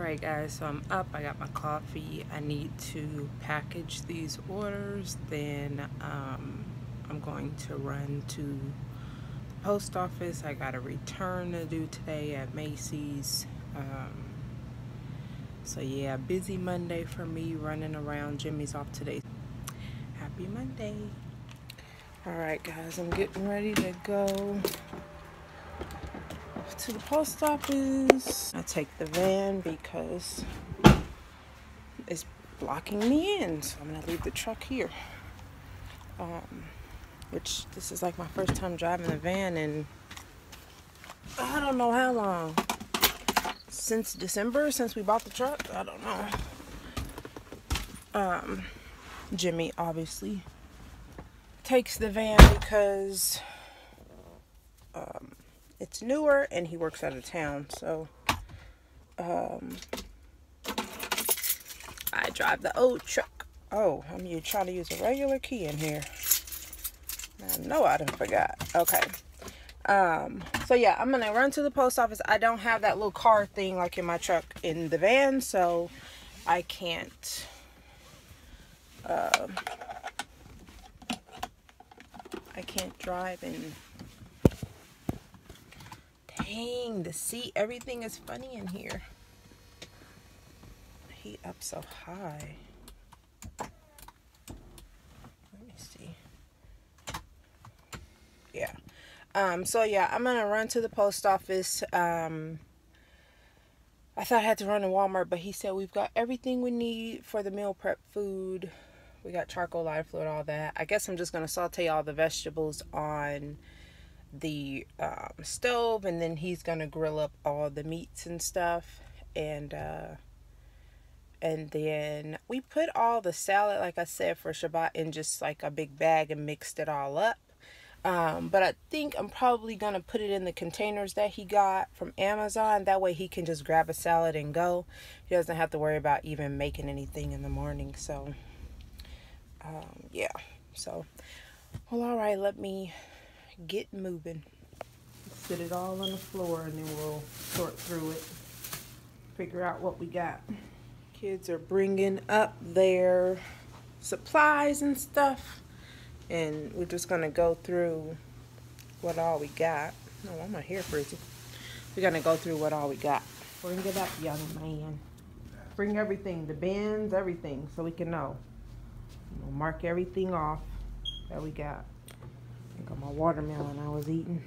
Alright guys, so I'm up, I got my coffee, I need to package these orders, then I'm going to run to the post office. I got a return to do today at Macy's. So yeah, busy Monday for me, running around. Jimmy's off today. Happy Monday. Alright guys, I'm getting ready to go to the post office. I take the van because it's blocking me in, so I'm gonna leave the truck here. Which this is like my first time driving the van in I don't know how long. Since December, since we bought the truck, I don't know. Jimmy obviously takes the van because it's newer and he works out of town, so I drive the old truck. Oh, I'm trying to use a regular key in here. I know I done forgot. Okay. So yeah, I'm gonna run to the post office. I don't have that little car thing like in my truck in the van, so I can't drive in. Dang, the seat, everything is funny in here. Heat up so high. Let me see. Yeah. So yeah, I'm gonna run to the post office. I thought I had to run to Walmart, but he said we've got everything we need for the meal prep food. We got charcoal, lighter fluid, all that. I guess I'm just gonna saute all the vegetables on the stove, and then he's gonna grill up all the meats and stuff. And then we put all the salad, like I said, for Shabbat in just like a big bag and mixed it all up. But I think I'm probably going to put it in the containers that he got from Amazon. That way he can just grab a salad and go. He doesn't have to worry about even making anything in the morning. So, yeah. So, well, all right, let me get moving. Sit it all on the floor and then we'll sort through it. Figure out what we got. Kids are bringing up their supplies and stuff. And we're just going to go through what all we got. No, I'm not here, Frizzy. We're going to go through what all we got. Bring it up, young man. Bring everything, the bins, everything, so we can know. We'll mark everything off that we got. I got my watermelon I was eating.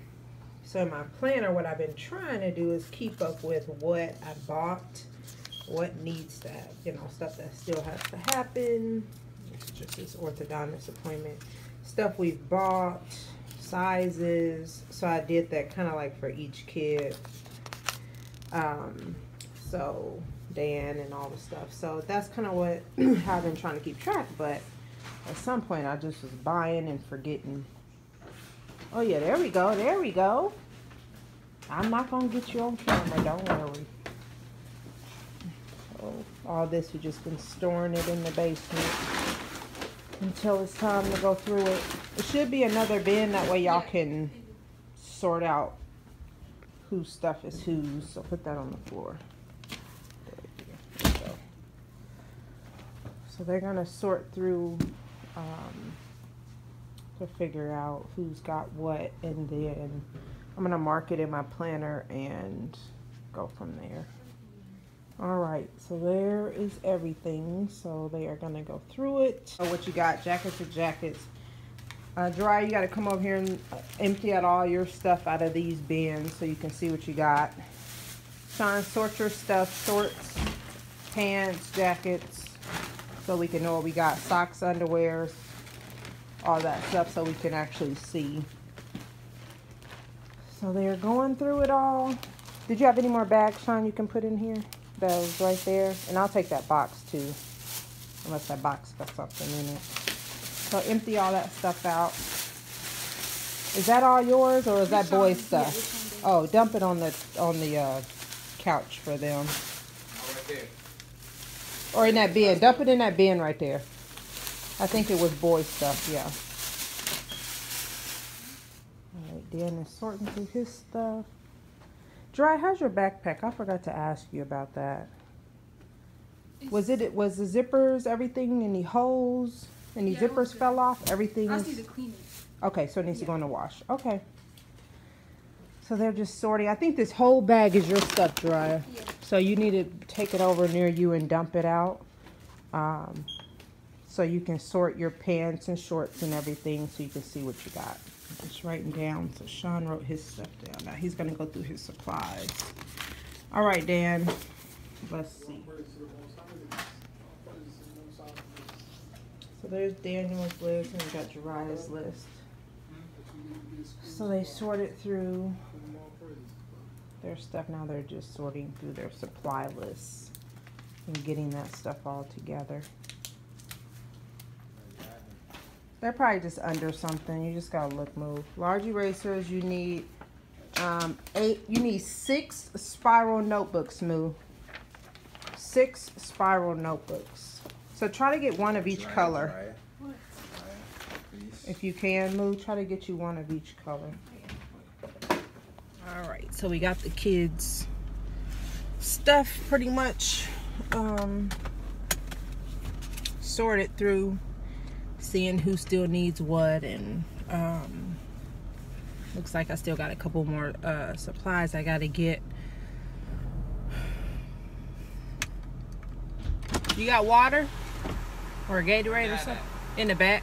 So in my planner, what I've been trying to do is keep up with what I bought, what needs to have, you know, stuff that still has to happen. It's just this orthodontist appointment. Stuff we've bought, sizes. So I did that kind of like for each kid. So Dan and all the stuff. So that's kind of what I've been trying to keep track. But at some point I just was buying and forgetting. Oh yeah, there we go. There we go. I'm not going to get you on camera. Don't worry. So all this, we've just been storing it in the basement until it's time to go through it. It should be another bin, that way y'all can sort out whose stuff is whose. So put that on the floor. There we go. So they're gonna sort through to figure out who's got what, and then I'm gonna mark it in my planner and go from there. Alright, so there is everything. So they are going to go through it. So what you got, jackets are jackets. Dry, you got to come over here and empty out all your stuff out of these bins so you can see what you got. Sean, sort your stuff, shorts, pants, jackets, so we can know what we got. Socks, underwears, all that stuff so we can actually see. So they're going through it all. Did you have any more bags, Sean, you can put in here? That was right there. And I'll take that box too, unless that box got something in it. So empty all that stuff out. Is that all yours, or is that boys' stuff? Oh, dump it on the couch for them. Right there. Or in that bin. Dump it in that bin right there. I think it was boys' stuff, yeah. Alright, Dan is sorting through his stuff. Dry, how's your backpack? I forgot to ask you about that. Was the zippers, everything, any holes, any zippers fell off? Everything. I just need to clean it. Okay, so it needs to go in the wash. Okay. So they're just sorting. I think this whole bag is your stuff, Jariah. Yeah. So you need to take it over near you and dump it out. So you can sort your pants and shorts and everything so you can see what you got. I'm just writing down. So Sean wrote his stuff down. Now he's going to go through his supplies. All right, Dan. Let's see. So there's Daniel's list and we got Jariah's list. So they sorted through their stuff. Now they're just sorting through their supply lists and getting that stuff all together. They're probably just under something. You just gotta look, move. Large erasers, you need 6 spiral notebooks, Moo. 6 spiral notebooks. So try to get one of each color. If you can, Moo, try to get you one of each color. All right, so we got the kids' stuff pretty much sorted through, seeing who still needs what, and looks like I still got a couple more supplies I gotta get. You got water or a Gatorade or something in the back?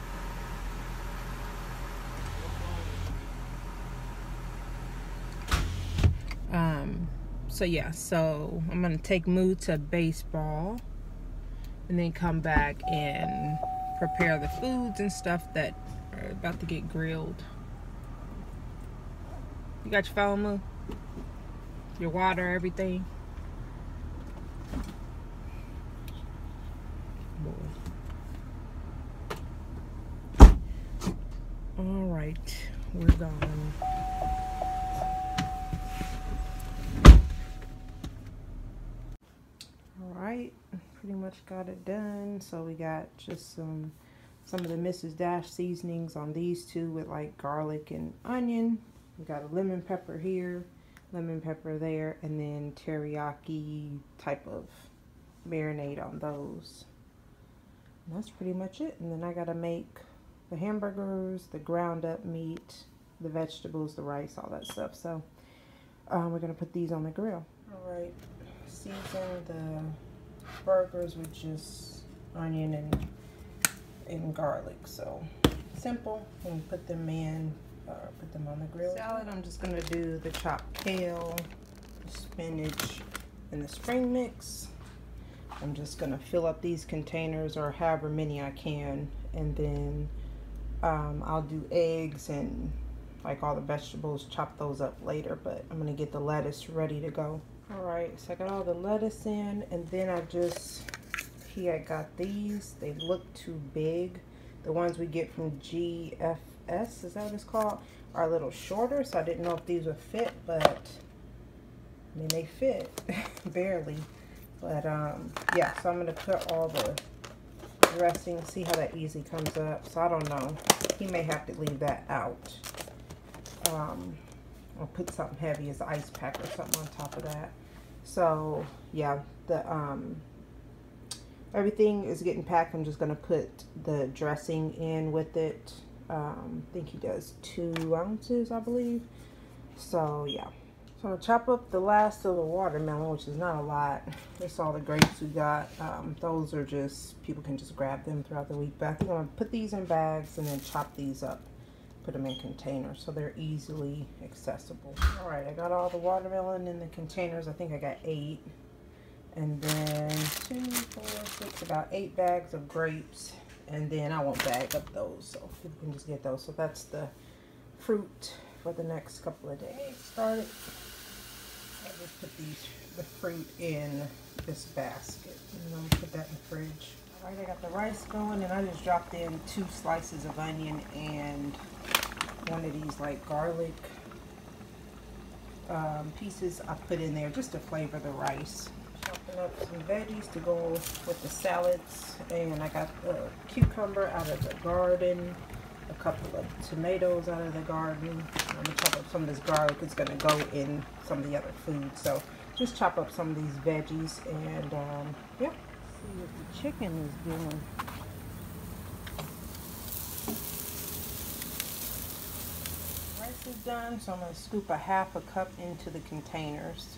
So yeah, so I'm gonna take Moo to baseball and then come back and prepare the foods and stuff that are about to get grilled. You got your phone, Moo? Your water, everything? All right, we're gone. Alright, pretty much got it done. So we got just some of the Mrs. Dash seasonings on these two with like garlic and onion. We got a lemon pepper here, lemon pepper there, and then teriyaki type of marinade on those. And that's pretty much it. And then I gotta make the hamburgers, the ground up meat, the vegetables, the rice, all that stuff. So we're gonna put these on the grill. Alright, season the burgers with just onion and garlic. So simple. And put them in, put them on the grill. Salad, I'm just gonna do the chopped kale, the spinach, and the spring mix. I'm just gonna fill up these containers or however many I can, and then I'll do eggs and like all the vegetables, chop those up later, but I'm gonna get the lettuce ready to go. All right, so I got all the lettuce in, and then I got these. They look too big. The ones we get from GFS, is that what it's called, are a little shorter, so I didn't know if these would fit, but I mean, they fit, barely. But yeah, so I'm gonna put all the dressing, see how that easy comes up. So I don't know, he may have to leave that out. Or put something heavy as an ice pack or something on top of that. So yeah, the everything is getting packed. I'm just gonna put the dressing in with it. I think he does 2 ounces, I believe. So yeah, so I'm gonna chop up the last of the watermelon, which is not a lot. That's all the grapes we got. Those are just, people can just grab them throughout the week. But I think I'm gonna put these in bags and then chop these up, put them in containers so they're easily accessible. All right, I got all the watermelon in the containers. I think I got 8. And then 2, 4, 6, about 8 bags of grapes. And then I won't bag up those, so people can just get those. So that's the fruit for the next couple of days. Started. I just put the fruit in this basket, and I'm gonna put that in the fridge. All right, I got the rice going, and I just dropped in 2 slices of onion and one of these like garlic pieces I put in there just to flavor the rice. Chopping up some veggies to go with the salads, and I got a cucumber out of the garden, a couple of tomatoes out of the garden. I'm gonna chop up some of this garlic. It's gonna go in some of the other food, so just chop up some of these veggies, and yeah, See what the chicken is doing. Rice is done, so I'm going to scoop a half a cup into the containers.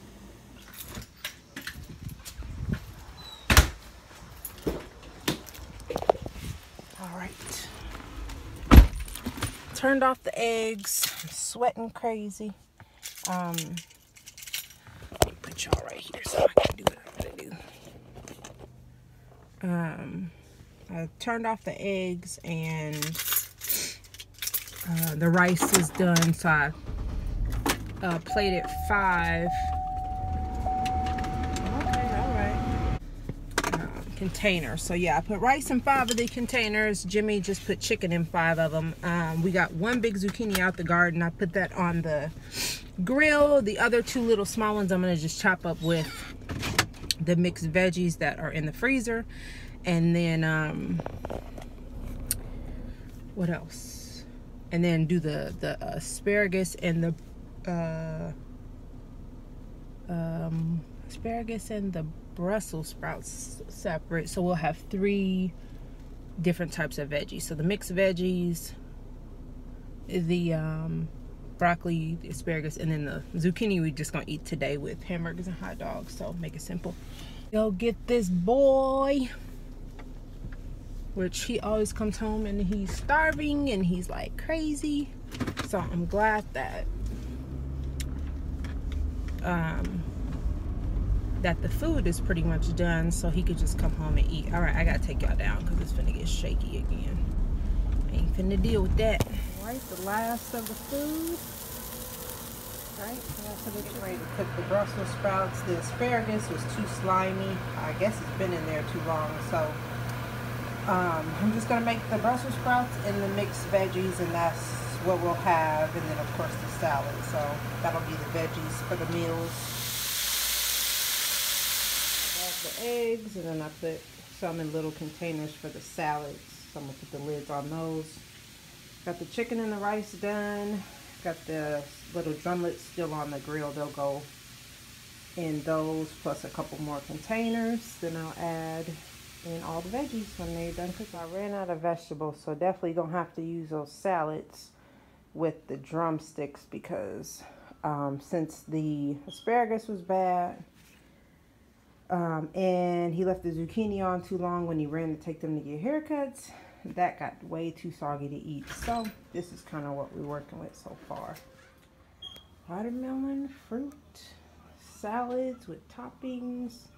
Alright. Turned off the eggs. I'm sweating crazy. Let me put y'all right here so I can do what I gotta do. I turned off the eggs and the rice is done, so I plated 5. Okay, alright. Containers. So yeah, I put rice in 5 of the containers. Jimmy just put chicken in 5 of them. We got 1 big zucchini out the garden. I put that on the grill. The other 2 little small ones I'm going to just chop up with the mixed veggies that are in the freezer. And then what else? And then do the asparagus and the Brussels sprouts separate. So we'll have 3 different types of veggies. So the mixed veggies, the broccoli, the asparagus, and then the zucchini we're just gonna eat today with hamburgers and hot dogs. So make it simple. Go get this boy, which he always comes home and he's starving and he's like crazy. So I'm glad that that the food is pretty much done, so he could just come home and eat. All right, I gotta take y'all down because it's finna get shaky again. I ain't finna deal with that. All right, the last of the food. All right, so we're getting ready to cook the Brussels sprouts. The asparagus was too slimy. I guess it's been in there too long, so I'm just gonna make the Brussels sprouts and the mixed veggies, and that's what we'll have. And then of course the salad. So that'll be the veggies for the meals. The eggs, and then I put some in little containers for the salads. So I'm gonna put the lids on those. Got the chicken and the rice done. Got the little drumlets still on the grill. They'll go in those, plus a couple more containers. Then I'll add in all the veggies when they're done cooking. I ran out of vegetables, so definitely don't have to use those salads with the drumsticks, because since the asparagus was bad, and he left the zucchini on too long when he ran to take them to get haircuts, that got way too soggy to eat. So this is kind of what we're working with so far. Watermelon, fruit, salads with toppings,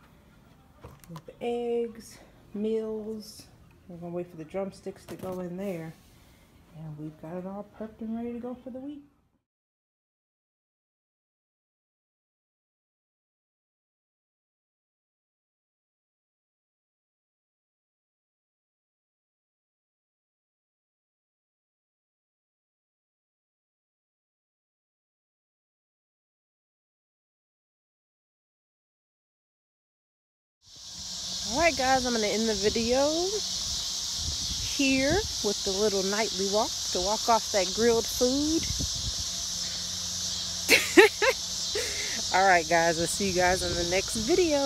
with eggs, meals. We're gonna wait for the drumsticks to go in there, and we've got it all prepped and ready to go for the week. Alright guys, I'm going to end the video here with the little nightly walk to walk off that grilled food. Alright guys, I'll see you guys in the next video.